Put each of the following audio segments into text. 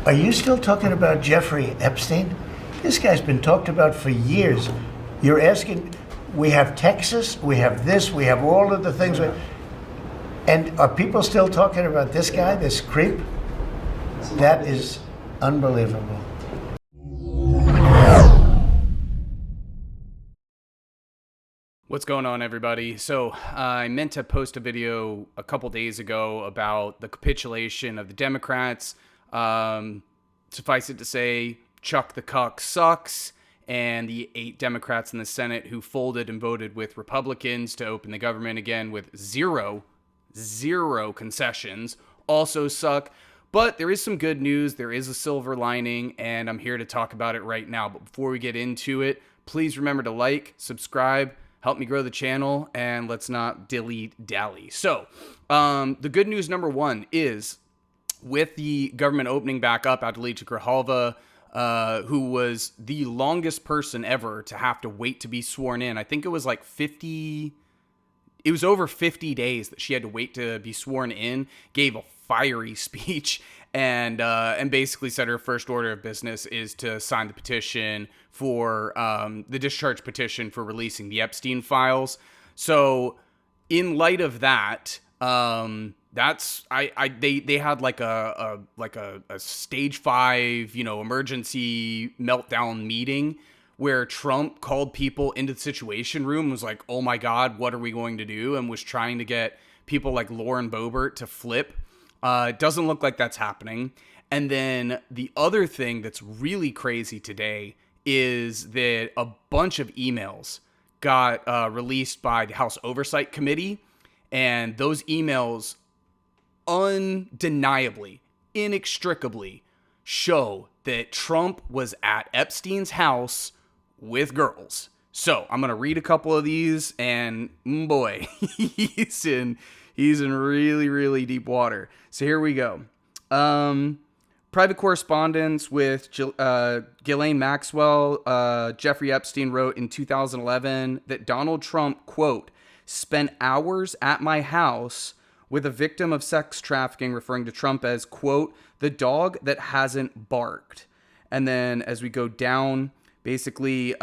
Are you still talking about Jeffrey Epstein? This guy's been talked about for years. You're asking, we have Texas, we have this, we have all of the things. And are people still talking about this guy, this creep? That is unbelievable. What's going on, everybody? So I meant to post a video a couple days ago about the capitulation of the Democrats. Suffice it to say, Chuck the Cuck sucks, and the 8 Democrats in the Senate who folded and voted with Republicans to open the government again with zero concessions also suck. But there is some good news. There is a silver lining, and I'm here to talk about it right now. But before we get into it, please remember to like, subscribe, help me grow the channel, and let's not dilly-dally. So, the good news number one is, with the government opening back up, Adalija Grijalva, who was the longest person ever to have to wait to be sworn in. I think it was like 50... It was over 50 days that she had to wait to be sworn in, gave a fiery speech, and basically said her first order of business is to sign the petition for the discharge petition for releasing the Epstein files. So, in light of that, they had like a stage 5, emergency meltdown meeting where Trump called people into the Situation Room and was like, oh my God, what are we going to do? And was trying to get people like Lauren Boebert to flip. It doesn't look like that's happening. And then the other thing that's really crazy today is that a bunch of emails got released by the House Oversight Committee. And those emails undeniably, inextricably show that Trump was at Epstein's house with girls. So I'm going to read a couple of these, and boy, he's in really, really deep water. So here we go. Private correspondence with Ghislaine Maxwell. Jeffrey Epstein wrote in 2011 that Donald Trump, quote, spent hours at my house with a victim of sex trafficking, referring to Trump as, quote, the dog that hasn't barked. And then as we go down, basically,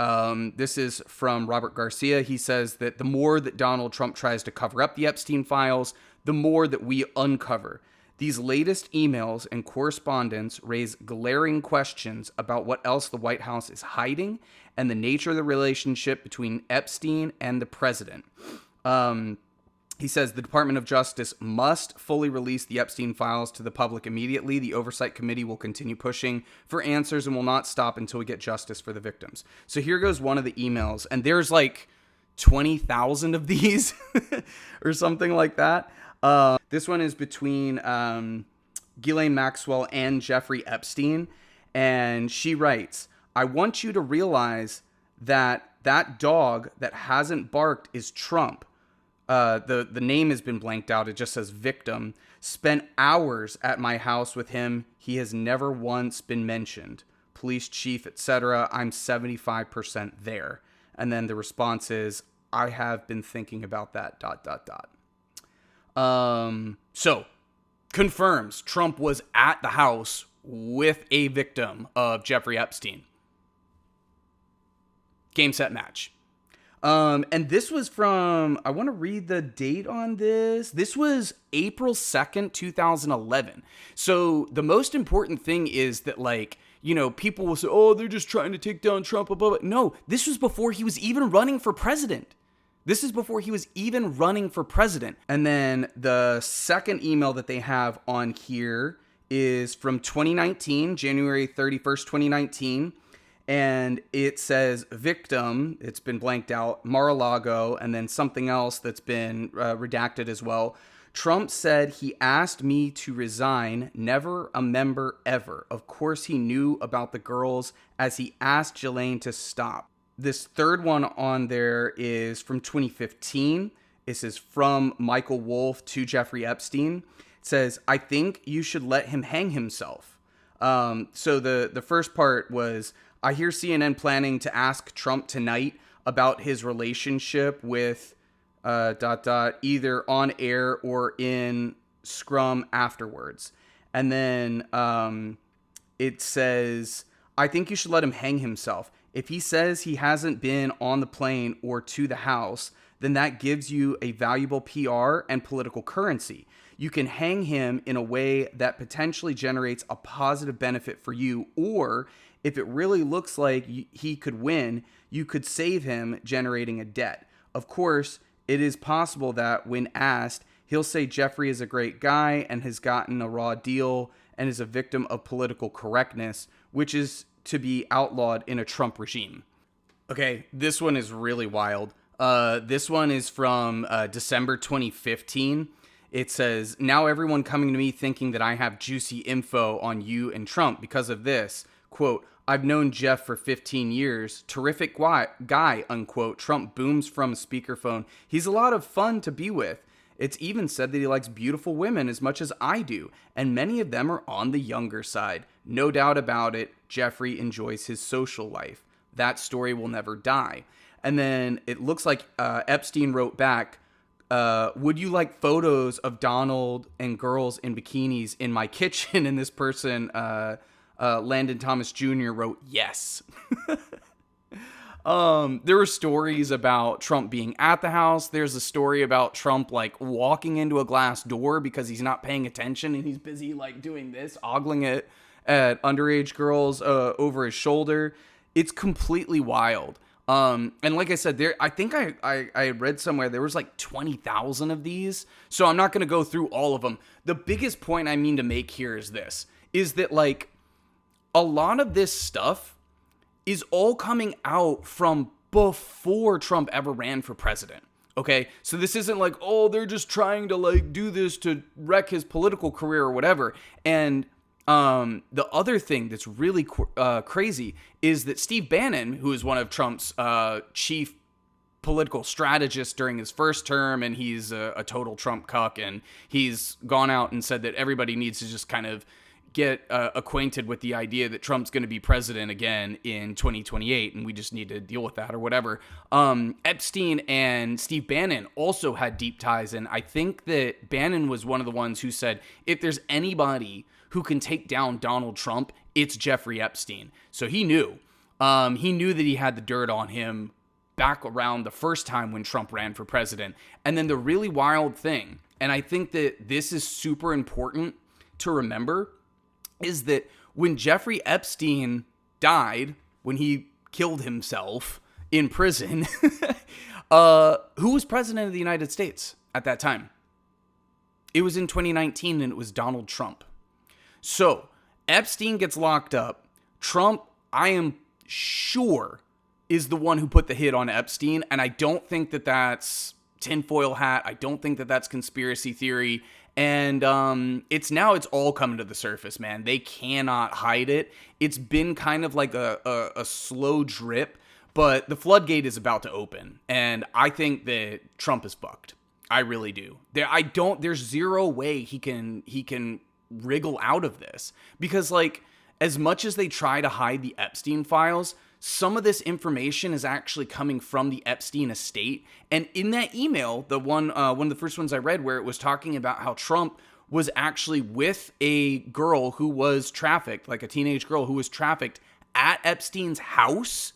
this is from Robert Garcia. He says that the more that Donald Trump tries to cover up the Epstein files, the more that we uncover. These latest emails and correspondence raise glaring questions about what else the White House is hiding and the nature of the relationship between Epstein and the president. He says the Department of Justice must fully release the Epstein files to the public immediately. The Oversight Committee will continue pushing for answers and will not stop until we get justice for the victims. So here goes one of the emails, and there's like 20,000 of these or something like that. This one is between Ghislaine Maxwell and Jeffrey Epstein, and she writes, I want you to realize that that dog that hasn't barked is Trump. The name has been blanked out. It just says victim. Spent hours at my house with him. He has never once been mentioned. Police chief, etc. I'm 75% there. And then the response is, I have been thinking about that, ... So, confirms Trump was at the house with a victim of Jeffrey Epstein. Game, set, match. And this was from, I want to read the date on this. This was April 2nd, 2011. So the most important thing is that, like, people will say, oh, they're just trying to take down Trump, blah, blah, blah. No, this was before he was even running for president. And then the second email that they have on here is from 2019, January 31st, 2019. And it says victim, it's been blanked out, Mar-a-Lago, and then something else that's been redacted as well. Trump said he asked me to resign, never a member ever. Of course he knew about the girls as he asked Ghislaine to stop. This third one on there is from 2015. This is from Michael Wolff to Jeffrey Epstein. It says, I think you should let him hang himself. So the first part was, I hear CNN planning to ask Trump tonight about his relationship with ... either on air or in scrum afterwards. And then it says, I think you should let him hang himself. If he says he hasn't been on the plane or to the house, then that gives you a valuable PR and political currency. You can hang him in a way that potentially generates a positive benefit for you, or if it really looks like he could win, you could save him generating a debt. Of course, it is possible that when asked, he'll say Jeffrey is a great guy and has gotten a raw deal and is a victim of political correctness, which is to be outlawed in a Trump regime. Okay, this one is really wild. This one is from December 2015. It says, now everyone coming to me thinking that I have juicy info on you and Trump because of this. Quote, I've known Jeff for 15 years. Terrific guy, unquote. Trump booms from a speakerphone. He's a lot of fun to be with. It's even said that he likes beautiful women as much as I do, and many of them are on the younger side. No doubt about it, Jeffrey enjoys his social life. That story will never die. And then it looks like Epstein wrote back, would you like photos of Donald and girls in bikinis in my kitchen? And this person, Landon Thomas Jr., wrote yes. There were stories about Trump being at the house. There's a story about Trump like walking into a glass door because he's not paying attention and he's busy like doing this, ogling it at underage girls over his shoulder. It's completely wild. And like I said, I think I read somewhere there was like 20,000 of these. So I'm not going to go through all of them. The biggest point I mean to make here is this, is that like a lot of this stuff is all coming out from before Trump ever ran for president. Okay, so this isn't like, oh, they're just trying to like do this to wreck his political career or whatever. And the other thing that's really crazy is that Steve Bannon, who is one of Trump's chief political strategists during his first term, and he's a total Trump cuck, and he's gone out and said that everybody needs to just kind of get acquainted with the idea that Trump's going to be president again in 2028, and we just need to deal with that or whatever. Epstein and Steve Bannon also had deep ties, and I think that Bannon was one of the ones who said, if there's anybody who can take down Donald Trump, it's Jeffrey Epstein. So he knew. He knew that he had the dirt on him back around the first time when Trump ran for president. And then the really wild thing, and I think that this is super important to remember, is that when Jeffrey Epstein died, when he killed himself in prison, who was president of the United States at that time? It was in 2019, and it was Donald Trump. So Epstein gets locked up. Trump, I am sure, is the one who put the hit on Epstein, and I don't think that that's tinfoil hat. I don't think that that's conspiracy theory. And it's all coming to the surface, man. They cannot hide it. It's been kind of like a slow drip, but the floodgate is about to open. And I think that Trump is fucked. I really do. There's zero way he can wriggle out of this, because like as much as they try to hide the Epstein files, some of this information is actually coming from the Epstein estate. And in that email, the one of the first ones I read, where it was talking about how Trump was actually with a girl who was trafficked, like a teenage girl who was trafficked at Epstein's house.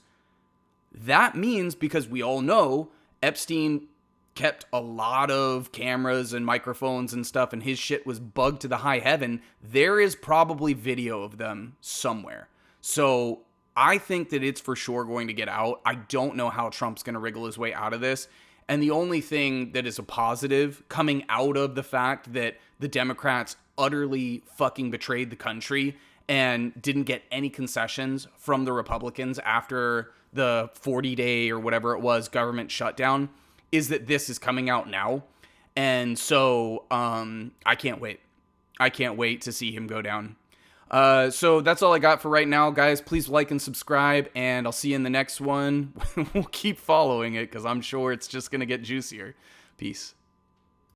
That means, because we all know Epstein kept a lot of cameras and microphones and stuff, and his shit was bugged to the high heaven, there is probably video of them somewhere. So I think that it's for sure going to get out. I don't know how Trump's going to wriggle his way out of this. And the only thing that is a positive coming out of the fact that the Democrats utterly fucking betrayed the country and didn't get any concessions from the Republicans after the 40-day or whatever it was government shutdown is that this is coming out now. And so I can't wait. I can't wait to see him go down. So that's all I got for right now, guys. Please like and subscribe, and I'll see you in the next one. We'll keep following it because I'm sure it's just going to get juicier. Peace.